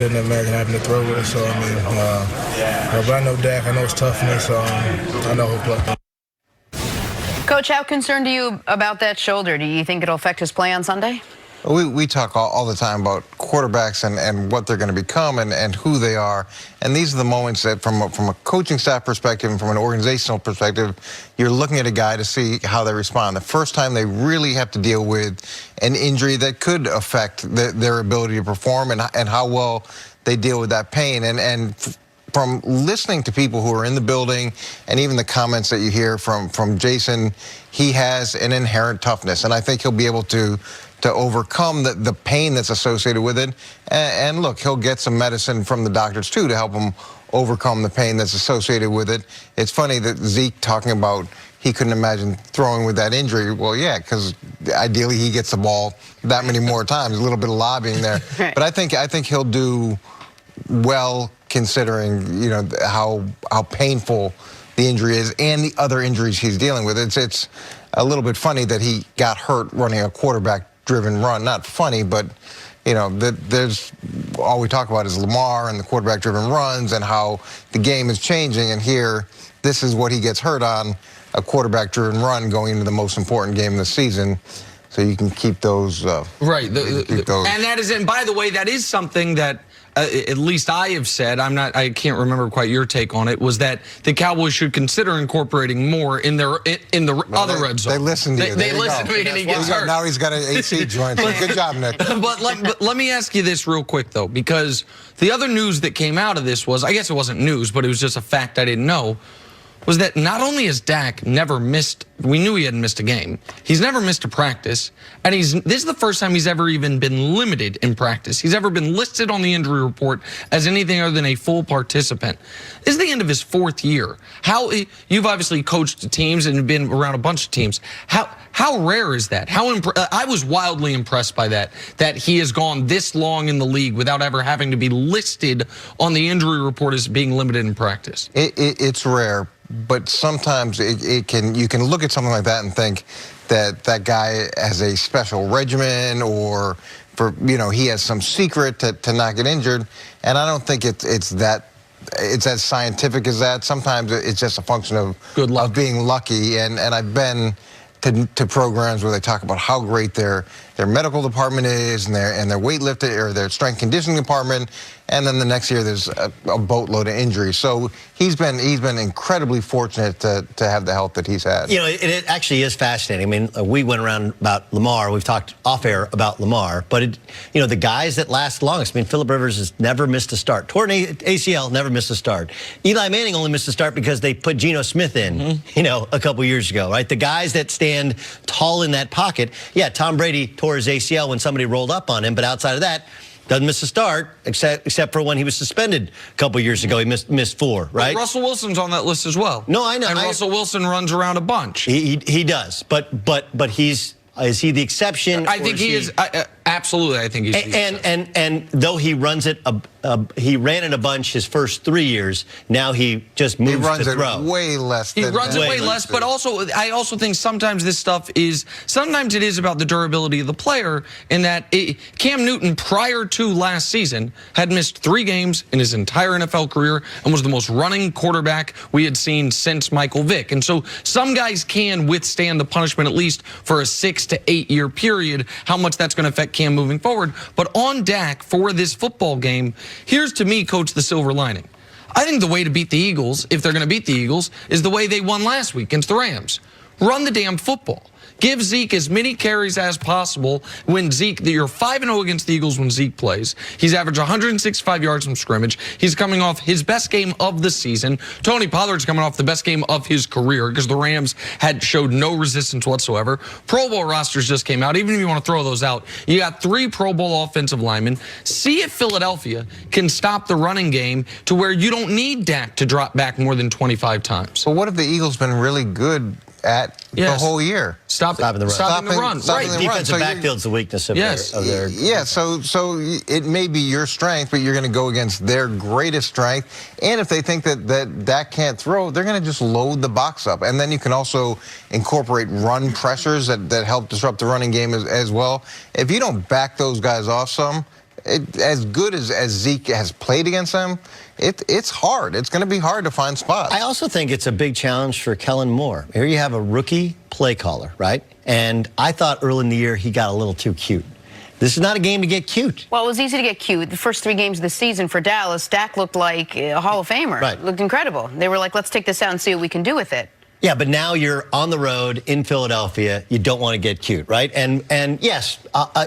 Didn't imagine having to throw with it, so I mean, but I know Dak, I know his toughness, I know he'll play. Coach, how concerned are you about that shoulder? Do you think it'll affect his play on Sunday? We talk all the time about quarterbacks and what they're going to become and who they are. And these are the moments that from a coaching staff perspective and from an organizational perspective, you're looking at a guy to see how they respond. The first time they really have to deal with an injury that could affect their ability to perform and how well they deal with that pain. And from listening to people who are in the building and even the comments that you hear from Jason, he has an inherent toughness. And I think he'll be able to overcome the pain that's associated with it. And look, he'll get some medicine from the doctors, too, to help him overcome the pain that's associated with it. It's funny that Zeke talking about he couldn't imagine throwing with that injury. Well, yeah, because ideally he gets the ball that many more times, a little bit of lobbying there. Right. But I think he'll do well considering, you know, how painful the injury is and the other injuries he's dealing with. It's a little bit funny that he got hurt running a quarterback-driven run. Not funny, but, you know, there's all we talk about is Lamar and the quarterback-driven runs and how the game is changing. And here, this is what he gets hurt on, a quarterback-driven run going into the most important game of the season. So you can keep those. Right. And that is, and by the way, that is something that at least I have said, I can't remember quite your take on it, was that the Cowboys should consider incorporating more in the other red zone. They listen to you. They listen to me and he gets hurt. Now he's got an AC joint. So good job, Nick. But let me ask you this real quick, though, because the other news that came out of this was, I guess it wasn't news, but it was just a fact I didn't know, was that not only has Dak never missed, we knew he hadn't missed a game, he's never missed a practice, and this is the first time he's ever even been limited in practice. He's ever been listed on the injury report as anything other than a full participant. This is the end of his 4th year. You've obviously coached teams and been around a bunch of teams. How rare is that? I was wildly impressed by that he has gone this long in the league without ever having to be listed on the injury report as being limited in practice. It's rare. But sometimes you can look at something like that and think that guy has a special regimen or he has some secret to not get injured. And I don't think it's as scientific as that. Sometimes it's just a function of good luck, of being lucky. And I've been to programs where they talk about how great their medical department is and their weightlifting or their strength conditioning department, and then the next year there's a boatload of injuries. So he's been incredibly fortunate to have the health that he's had. You know, it actually is fascinating. I mean, we went around about Lamar. We've talked off air about Lamar, but you know, the guys that last longest. I mean, Phillip Rivers has never missed a start. Torn ACL, never missed a start. Eli Manning only missed a start because they put Geno Smith in, you know, a couple years ago, right? The guys that stand tall in that pocket. Yeah, Tom Brady tore his ACL when somebody rolled up on him, but outside of that, doesn't miss a start, except for when he was suspended a couple years ago. He missed 4, right? But Russell Wilson's on that list as well. No, I know. And Russell Wilson runs around a bunch. He does, but is he the exception? I think he is. Absolutely, I think he's the exception. And though he runs it, he ran it a bunch his first 3 years. Now he just moves to throw. He runs it way less. He runs it way less, but also I also think sometimes this stuff is it is about the durability of the player. In that Cam Newton prior to last season had missed 3 games in his entire NFL career and was the most running quarterback we had seen since Michael Vick. And so some guys can withstand the punishment at least for a 6 to 8 year period. How much that's going to affect Cam moving forward, but on Dak for this football game, here's to me, Coach, the silver lining. I think the way to beat the Eagles, if they're going to beat the Eagles, is the way they won last week against the Rams. Run the damn football. Give Zeke as many carries as possible when you're 5-0 against the Eagles when Zeke plays. He's averaged 165 yards from scrimmage. He's coming off his best game of the season. Tony Pollard's coming off the best game of his career because the Rams showed no resistance whatsoever. Pro Bowl rosters just came out. Even if you want to throw those out, you got 3 Pro Bowl offensive linemen. See if Philadelphia can stop the running game to where you don't need Dak to drop back more than 25 times. But what if the Eagles been really good at the whole year? Stopping the run. Stopping the run. Right. Defensive backfield's the weakness of their yeah, so it may be your strength, but you're going to go against their greatest strength. And if they think that Dak can't throw, they're going to just load the box up. And then you can also incorporate run pressures that help disrupt the running game as well. If you don't back those guys off some, as good as Zeke has played against them, it's hard. It's going to be hard to find spots. I also think it's a big challenge for Kellen Moore. Here you have a rookie play caller, right? And I thought early in the year he got a little too cute. This is not a game to get cute. Well, it was easy to get cute. The first 3 games of the season for Dallas, Dak looked like a Hall of Famer. Right. Looked incredible. They were like, let's take this out and see what we can do with it. Yeah, but now you're on the road in Philadelphia. You don't want to get cute, right? And yes,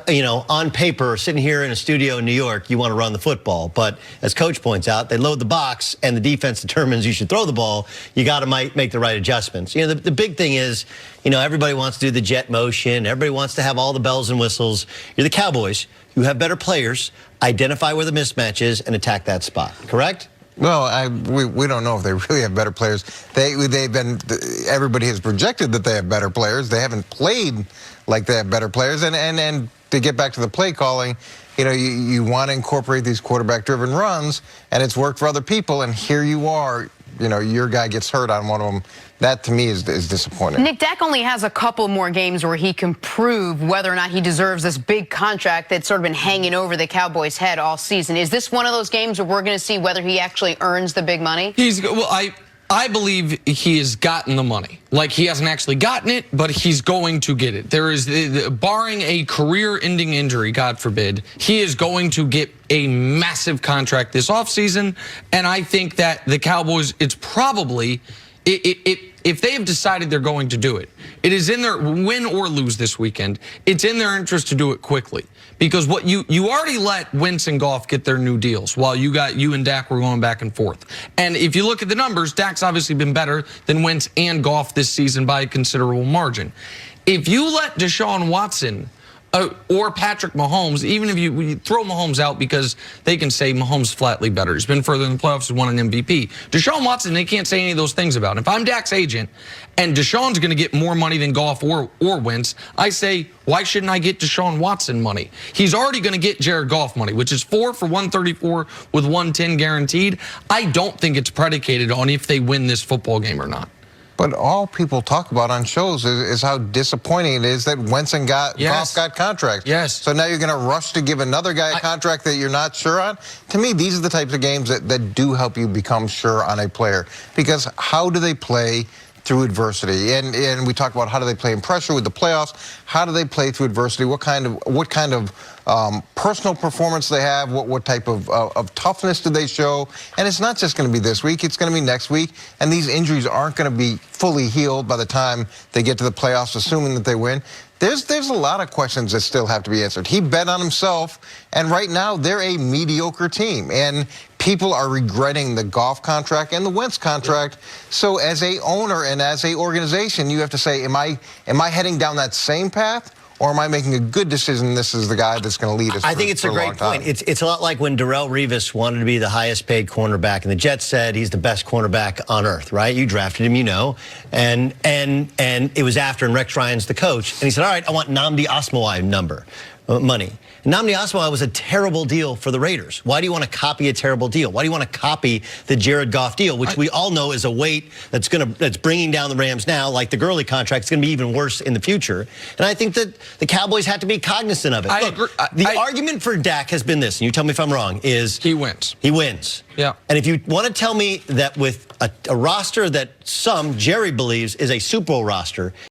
you know, on paper, sitting here in a studio in New York, you want to run the football. But as Coach points out, they load the box, and the defense determines you should throw the ball. You got to make the right adjustments. You know, the big thing is, you know, everybody wants to do the jet motion. Everybody wants to have all the bells and whistles. You're the Cowboys. You have better players. Identify where the mismatch is and attack that spot. Correct? Well, we don't know if they really have better players. Everybody has projected that they have better players. They haven't played like they have better players. And to get back to the play calling, you know, you want to incorporate these quarterback-driven runs, and it's worked for other people. And here you are, you know, your guy gets hurt on one of them. That, to me, is disappointing. Nick, Dak only has a couple more games where he can prove whether or not he deserves this big contract that's sort of been hanging over the Cowboys' head all season. Is this one of those games where we're going to see whether he actually earns the big money? Well, I believe he has gotten the money. Like, he hasn't actually gotten it, but he's going to get it. There is, barring a career-ending injury, God forbid, he is going to get a massive contract this offseason. And I think that the Cowboys, it's probably, if they have decided they're going to do it, it is in their, win or lose this weekend, it's in their interest to do it quickly. Because what you already let Wentz and Goff get their new deals while you and Dak were going back and forth. And if you look at the numbers, Dak's obviously been better than Wentz and Goff this season by a considerable margin. If you let Deshaun Watson or Patrick Mahomes, even if you throw Mahomes out because they can say Mahomes flatly better. He's been further in the playoffs, he's won an MVP. Deshaun Watson, they can't say any of those things about. If I'm Dak's agent and Deshaun's going to get more money than Goff or Wentz, I say, why shouldn't I get Deshaun Watson money? He's already going to get Jared Goff money, which is 4 for 134 with 110 guaranteed. I don't think it's predicated on if they win this football game or not. But all people talk about on shows is how disappointing it is that Wentz and Goff got contracts. Yes. So now you're going to rush to give another guy a contract that you're not sure on? To me, these are the types of games that do help you become sure on a player. Because how do they play through adversity? And we talk about how do they play in pressure with the playoffs. How do they play through adversity? What kind of personal performance they have? What type of toughness do they show? And it's not just going to be this week. It's going to be next week. And these injuries aren't going to be fully healed by the time they get to the playoffs, assuming that they win. There's a lot of questions that still have to be answered. He bet on himself, and right now they're a mediocre team. And people are regretting the Goff contract and the Wentz contract. So as a owner and as a organization, you have to say, am I heading down that same path? Or am I making a good decision? This is the guy that's going to lead us. I think it's a great point. It's a lot like when Darrelle Revis wanted to be the highest paid cornerback, and the Jets said he's the best cornerback on earth, right? You drafted him, you know. And it was after, and Rex Ryan's the coach. And he said, all right, I want Nnamdi Asomugha money. Nnamdi Asomugha was a terrible deal for the Raiders. Why do you want to copy a terrible deal? Why do you want to copy the Jared Goff deal, which we all know is a weight that's bringing down the Rams now, like the Gurley contract. It's going to be even worse in the future. And I think that the Cowboys had to be cognizant of it. The argument for Dak has been this, and you tell me if I'm wrong, is he wins. He wins. Yeah. And if you want to tell me that with a roster that Jerry believes is a Super Bowl roster,